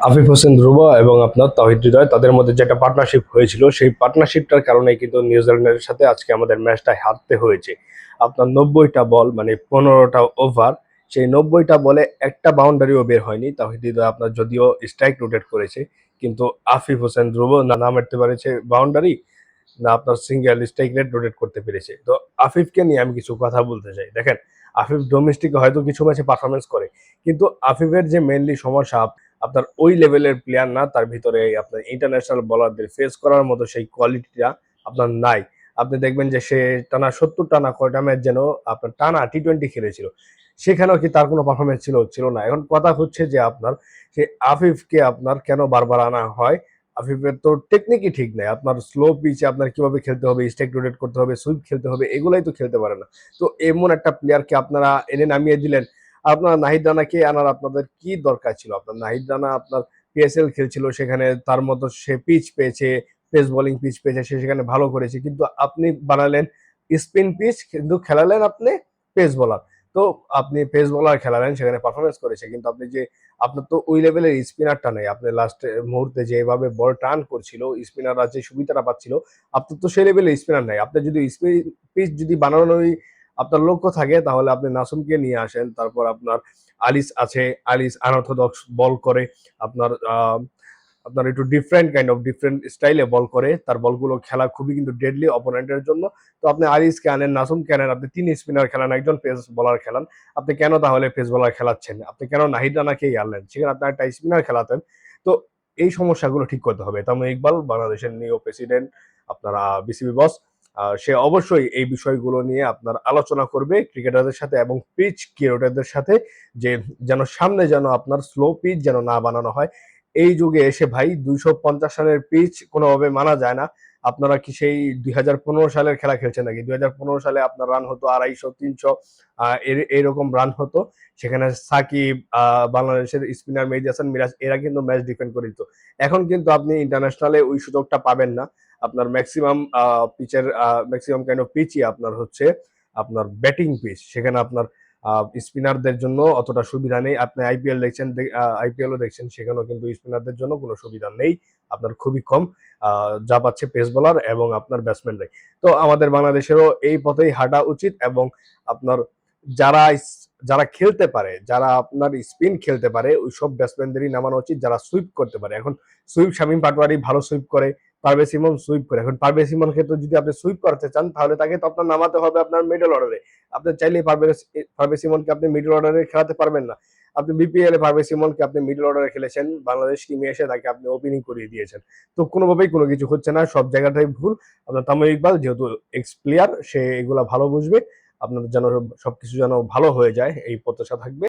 আফিফ হোসেন ধ্রুব এবং আপনার তাওহিদ হৃদয় তাদের মধ্যে যে একটা পার্টনারশিপ হয়েছিল, সেই পার্টনারশিপটার কারণে কিন্তু নিউজিল্যান্ডের সাথে আজকে আমাদের ম্যাচটা হারতে হয়েছে। আপনার 90টা বল মানে 15টা ওভার, সেই 90টা বলে একটা বাউন্ডারিও বের হয়নি। তাওহিদ হৃদয় আপনার যদিও স্ট্রাইক রোটেট করেছে, কিন্তু আফিফ হোসেন ধ্রুব না মারতে পেরেছে বাউন্ডারি, না আপনার সিঙ্গেল স্ট্রাইক রেট রোটেট করতে পেরেছে। তো আফিফকে নিয়ে আমি কিছু কথা বলতে চাই। দেখেন, আফিফ ডোমেস্টিকে হয়তো কিছু ম্যাচে পারফরমেন্স করে, কিন্তু আফিফের যে মেইনলি সমস্যা, আপনার ওই লেভেলের প্লেয়ার না, তার ভিতরে আপনার ইন্টারন্যাশনাল বলারদের ফেস করার মতো সেই কোয়ালিটিটা আপনার নাই। আপনি দেখবেন যে সে টানা 70 টানা কয়টা ম্যাচ যেন আপনার টানা টি-20 খেলেছিল, সেখানেও কি তার কোনো পারফরমেন্স ছিল না। এখন কথা হচ্ছে যে আপনার সে আফিফকে আপনার কেন বারবার আনা হয়? আফিফের তো টেকনিকই ঠিক নাই। আপনার স্লো পিচে আপনার কিভাবে খেলতে হবে, স্ট্রাইক রোটেট করতে হবে, সুইপ খেলতে হবে, এগুলাই তো খেলতে পারে না। তো এমন একটা প্লেয়ারকে আপনারা এনে নামিয়ে দিলেন। আপনার নাহিদ রানাকে আনার আপনাদের কি দরকার ছিল? আপনার নাহিদ রানা আপনার পিএসএল খেলছিল, সেখানে তার মতো সে পিচ পেয়েছে, পেস বোলিং পিচ পেয়েছে, সে সেখানে ভালো করেছে। কিন্তু আপনি বানালেন স্পিন পিচ, কিন্তু খেলালেন আপনি পেস বোলার। তো আপনি পেস বোলার খেলালেন, সেখানে পারফরমেন্স করেছে, কিন্তু আপনি যে আপনার তো ওই লেভেলের স্পিনারটা নেই। আপনি লাস্ট মুহূর্তে যেভাবে বল টার্ন করছিল, স্পিনাররা যে সুবিধাটা পাচ্ছিল, আপনার তো সেই লেভেলের স্পিনার নাই। আপনি যদি স্পিন পিচ যদি বানানোই আপনার লক্ষ্য থাকে, তাহলে আপনি নাসুমকে নিয়ে আসেন। তারপর আপনার আলিস আছে, আলিস আনঅর্থোডক্স বল করে, আপনার আপনার একটু ডিফারেন্ট স্টাইলে বল করে, তার বলগুলো খেলা খুবই কিন্তু ডেডলি অপোনেন্টের জন্য। তো আপনি আলিসকে আনেন, নাসুমকে আনেন, আপনি 3 স্পিনার খেলান, একজন পেস বোলার খেলান। আপনি কেন তাহলে পেস বোলার খেলাচ্ছেন? আপনি কেন নাহিদ রানাকেই আনলেন? সেখানে আপনার একটা স্পিনার খেলাতেন। তো এই সমস্যাগুলো ঠিক করতে হবে। তামিম ইকবাল বাংলাদেশের নিউ প্রেসিডেন্ট, আপনার বিসিবি বস, সে অবশ্যই এই বিষয়গুলো নিয়ে আপনার আলোচনা করবে ক্রিকেটারদের সাথে এবং পিচ ক্রিয়েটরদের সাথে, যে যেন সামনে যেন আপনার স্লো পিচ যেন না বানানো হয়। এই যুগে এসে ভাই 250 রানের পিচ কোনোভাবে মানা যায় না। আপনারা কি সেই 2015 সালের খেলা খেলছেন নাকি? 2015 সালে আপনার রান হতো 250, 300, এইরকম রান হতো। সেখানে সাকিব, বাংলাদেশের স্পিনার মেহেদী হাসান মিরাজ, এরা কিন্তু ম্যাচ ডিফেন্ড করে দিত। এখন কিন্তু আপনি ইন্টারন্যাশনালে ওই সুযোগটা পাবেন না। আপনার ম্যাক্সিমাম পিচের ম্যাক্সিমাম কাইন্ড অফ পিচই আপনার হচ্ছে আপনার ব্যাটিং পিচ। সেখানে আপনার স্পিনারদের জন্য অতটা সুবিধা নেই। আপনি আইপিএল দেখছেন, আইপিএলও দেখছেন, সেখানেও কিন্তু স্পিনারদের জন্য কোনো সুবিধা নেই। আপনার খুবই কম যা পাচ্ছে পেস বোলার এবং আপনার ব্যাটসম্যানরাই। তো আমাদের বাংলাদেশেরও এই পথেই হাঁটা উচিত, এবং আপনার যারা যারা খেলতে পারে, যারা আপনার স্পিন খেলতে পারে, ওইসব ব্যাটসম্যানদেরই নামানো উচিত যারা সুইপ করতে পারে। এখন সুইপ শামীম পাটোয়ারি ভালো সুইপ করে, পারভেজ ইমন সুইপ করে। এখন পারভেজ ইমনকে তো যদি আপনি সুইপ করাতে চান, তাহলে তাকে তো আপনার নামাতে হবে আপনার মিডল অর্ডারে। আপনি চাইলেই পারভেজ ইমনকে আপনি মিডল অর্ডারে খেলাতে পারবেন না। আপনি বিপিএল এ পারভেজ ইমনকে আপনি মিডল অর্ডারে খেলেছেন, বাংলাদেশ টিমে এসে তাকে আপনি ওপেনিং করিয়ে দিয়েছেন। তো কোনোভাবেই কোনো কিছু হচ্ছে না, সব জায়গাটাই ভুল। আপনার তামিম ইকবাল যেহেতু এক্স প্লেয়ার, সে এগুলা ভালো বুঝবে। আপনার যেন সবকিছু যেন ভালো হয়ে যায়, এই প্রত্যাশা থাকবে।